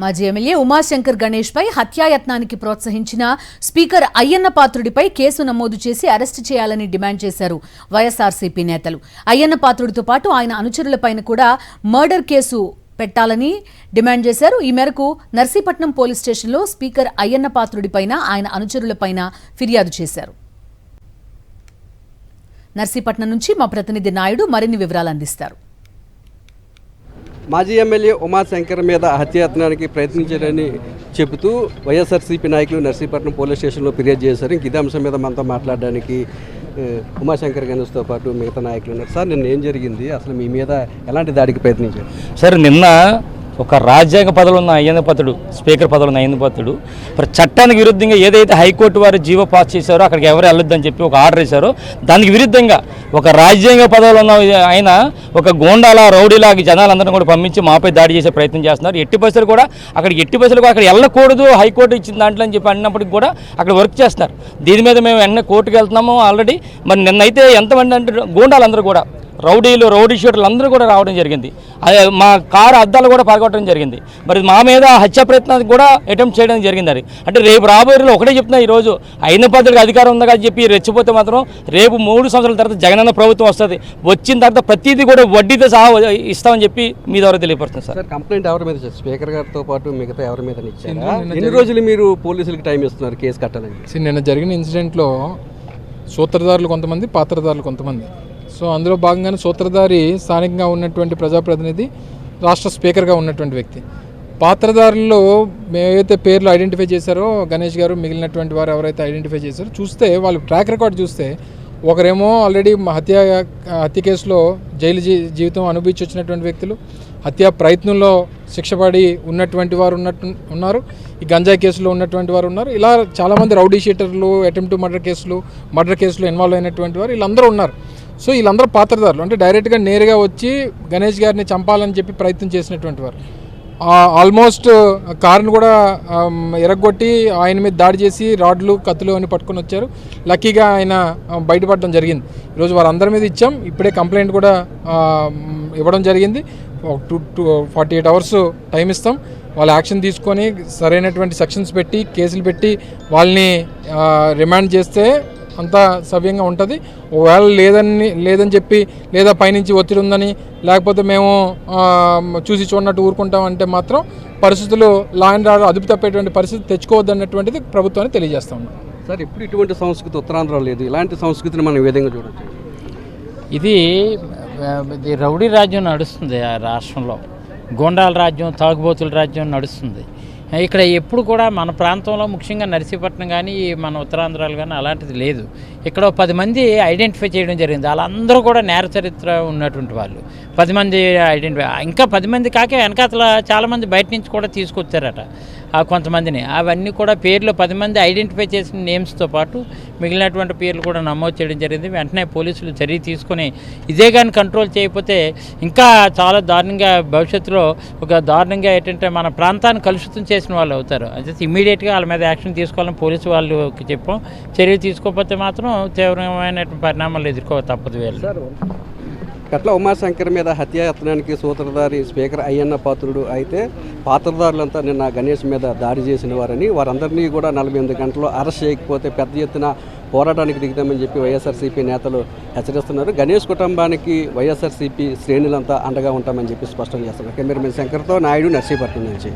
మాజీ ఎమ్మెల్యే ఉమాశంకర్ గణేష్ పై హత్యాయత్నానికి ప్రోత్సహించిన speaker Ayyanna పాత్రుడిపై case నమోదు చేసి అరెస్టు చేయాలని డిమాండ్ చేశారు వైఎస్ఆర్సీపీ నేతలు. అయ్యన్న పాత్రుడితో పాటు ఆయన అనుచరులపైన కూడా మర్డర్ కేసు పెట్టాలని డిమాండ్ చేశారు. ఈ మేరకు నర్సీపట్నం పోలీస్ స్టేషన్లో స్పీకర్ అయ్యన్న పాత్రుడిపైన ఆయన అనుచరులపైన ఫిర్యాదు చేశారు. నర్సీపట్నం నుంచి మా ప్రతినిధి నాయుడు మరిన్ని వివరాలు అందిస్తారు. మాజీ ఎమ్మెల్యే ఉమాశంకర్ మీద హత్యాయత్నానికి ప్రయత్నించారని చెబుతూ వైఎస్ఆర్సీపీ నాయకులు నర్సీపట్నం పోలీస్ స్టేషన్లో ఫిర్యాదు చేశారు. ఇంక ఇదే అంశం మీద మనతో మాట్లాడడానికి ఉమాశంకర్ గణేష్తో పాటు మిగతా నాయకులు ఉన్నారు. సార్, నిన్న ఏం జరిగింది? అసలు మీ మీద ఎలాంటి దాడికి ప్రయత్నించారు? సార్, నిన్న ఒక రాజ్యాంగ పదవులు ఉన్న అయ్యన్న పాత్రుడు, స్పీకర్ పదవులు ఉన్న అయ్యన్న పాత్రుడు మరి చట్టానికి విరుద్ధంగా ఏదైతే హైకోర్టు వారు జీవో పాస్ చేశారో అక్కడికి ఎవరు వెళ్ళొద్దని చెప్పి ఒక ఆర్డర్ వేశారో దానికి విరుద్ధంగా ఒక రాజ్యాంగ పదవులు ఉన్న ఆయన ఒక గోండాల రౌడీలాగా జనాలందరినీ కూడా పంపించి మాపై దాడి చేసే ప్రయత్నం చేస్తున్నారు. ఎట్టి పరిస్థితులు కూడా అక్కడ వెళ్ళకూడదు, హైకోర్టు ఇచ్చిన దాంట్లో అని చెప్పి అన్నప్పటికి కూడా అక్కడ వర్క్ చేస్తున్నారు. దీని మీద మేము వెంటనే కోర్టుకు వెళ్తున్నాము ఆల్రెడీ. మరి నిన్నైతే ఎంతమంది అంటే గోండాలందరూ కూడా రౌడీ షూటర్లు అందరూ కూడా రావడం జరిగింది. మా కారు అద్దాలు కూడా పగొట్టడం జరిగింది. మరి మా మీద హత్య ప్రయత్నానికి కూడా అటెంప్ట్ చేయడం జరిగింది. అది అంటే రేపు రాబోయేలో ఒకటే చెప్తున్నా, ఈరోజు అయ్యన్న పాత్రుడికి అధికారం ఉందని చెప్పి రెచ్చిపోతే మాత్రం రేపు 3 సంవత్సరాల తర్వాత జగనన్న ప్రభుత్వం వస్తుంది. వచ్చిన తర్వాత ప్రతిదీ కూడా వడ్డీతో సహా ఇస్తామని చెప్పి మీ ద్వారా తెలియపడుతుంది. సార్, కంప్లైంట్ ఎవరి మీద? స్పీకర్ గారితో పాటు మిగతా ఎవరి మీద ఇచ్చారు? ఎన్ని రోజులు మీరు పోలీసులకు టైం ఇస్తున్నారు కేసు కట్టాలని? నిన్న జరిగిన ఇన్సిడెంట్లో సూత్రధారులు కొంతమంది, పాత్రధారులు కొంతమంది. సో అందులో భాగంగానే సూత్రధారి స్థానికంగా ఉన్నటువంటి ప్రజాప్రతినిధి, రాష్ట్ర స్పీకర్గా ఉన్నటువంటి వ్యక్తి. పాత్రధారుల్లో మేమైతే పేర్లు ఐడెంటిఫై చేశారో గణేష్ గారు, మిగిలినటువంటి వారు ఎవరైతే ఐడెంటిఫై చేశారో చూస్తే వాళ్ళు ట్రాక్ రికార్డ్ చూస్తే ఒకరేమో ఆల్రెడీ హత్య కేసులో జైలు జీవితం అనుభవించి వచ్చినటువంటి వ్యక్తులు, హత్యా ప్రయత్నంలో శిక్షపడి ఉన్నటువంటి వారు ఉన్నారు, ఈ గంజాయి కేసులో ఉన్నటువంటి వారు ఉన్నారు. ఇలా చాలామంది రౌడీ షీటర్లు, అటెంప్ట్ మర్డర్ కేసులో ఇన్వాల్వ్ అయినటువంటి వారు వీళ్ళందరూ ఉన్నారు. సో వీళ్ళందరూ పాత్రధారులు, అంటే డైరెక్ట్గా నేరుగా వచ్చి గణేష్ గారిని చంపాలని చెప్పి ప్రయత్నం చేసినటువంటి వారు. ఆల్మోస్ట్ కారును కూడా ఎరగొట్టి ఆయన మీద దాడి చేసి రాడ్లు, కత్తులు అని పట్టుకొని వచ్చారు. లక్కీగా ఆయన బయటపడడం జరిగింది. ఈరోజు వారందరి మీద ఇచ్చాం. ఇప్పుడే కంప్లైంట్ కూడా ఇవ్వడం జరిగింది. 48 hours టైం ఇస్తాం. వాళ్ళు యాక్షన్ తీసుకొని సరైనటువంటి సెక్షన్స్ పెట్టి, కేసులు పెట్టి వాళ్ళని రిమాండ్ చేస్తే అంతా సవ్యంగా ఉంటుంది. ఒకవేళ లేదని చెప్పి, లేదా పైనుంచి ఒత్తిడి ఉందని, లేకపోతే మేము చూసి చూడనట్టు ఊరుకుంటామంటే మాత్రం పరిస్థితులు లా అండ్ ఆర్డర్ అదుపు తప్పేటువంటి పరిస్థితి తెచ్చుకోవద్దు అన్నటువంటిది ప్రభుత్వాన్ని తెలియజేస్తా ఉన్నాం. సార్, ఇప్పుడు ఇటువంటి సంస్కృతి ఉత్తరాంధ్రలో లేదు. ఇలాంటి సంస్కృతిని మనం ఏ విధంగా చూడవచ్చు? ఇది రౌడీ రాజ్యం నడుస్తుంది ఆ రాష్ట్రంలో. గోండాల రాజ్యం, తాగుబోతుల రాజ్యం నడుస్తుంది ఇక్కడ. ఎప్పుడు కూడా మన ప్రాంతంలో, ముఖ్యంగా నర్సీపట్నం కానీ మన ఉత్తరాంధ్రాలు కానీ అలాంటిది లేదు. ఇక్కడ 10 మంది ఐడెంటిఫై చేయడం జరిగింది. వాళ్ళందరూ కూడా నేర చరిత్ర ఉన్నటువంటి వాళ్ళు. 10 మంది ఐడెంటిఫై, ఇంకా 10 మంది కాక వెనకాతల చాలామంది బయట నుంచి కూడా తీసుకొచ్చారట కొంతమందిని. అవన్నీ కూడా పేర్లు 10 మంది ఐడెంటిఫై చేసిన నేమ్స్తో పాటు మిగిలినటువంటి పేర్లు కూడా నమోదు చేయడం జరిగింది. వెంటనే పోలీసులు చర్య తీసుకొని ఇదే కానీ కంట్రోల్ చేయకపోతే ఇంకా చాలా దారుణంగా భవిష్యత్తులో దారుణంగా ఏంటంటే మన ప్రాంతాన్ని కలుషితం చేసిన వాళ్ళు అవుతారు. అయితే ఇమీడియట్గా వాళ్ళ మీద యాక్షన్ తీసుకోవాలని పోలీసు వాళ్ళకి చెప్పాం. చర్యలు తీసుకోకపోతే మాత్రం తీవ్రమైన పరిణామాలు ఎదుర్కో తప్పదు. వీళ్ళు కట్ల ఉమాశంకర్ మీద హత్యాయత్నానికి సూత్రధారి స్పీకర్ అయ్యన్న పాత్రుడు అయితే, పాత్రధారులంతా నిన్న గణేష్ మీద దాడి చేసిన వారని, వారందరినీ కూడా 48 గంటల్లో అరెస్ట్ చేయకపోతే పెద్ద ఎత్తున పోరాటానికి దిగుతామని చెప్పి వైఎస్ఆర్సీపీ నేతలు హెచ్చరిస్తున్నారు. గణేష్ కుటుంబానికి వైఎస్ఆర్సీపీ శ్రేణులంతా అండగా ఉంటామని చెప్పి స్పష్టం చేస్తున్నారు. కెమెరామెన్ శంకర్తో నాయుడు, నర్సీపట్నం నుంచి.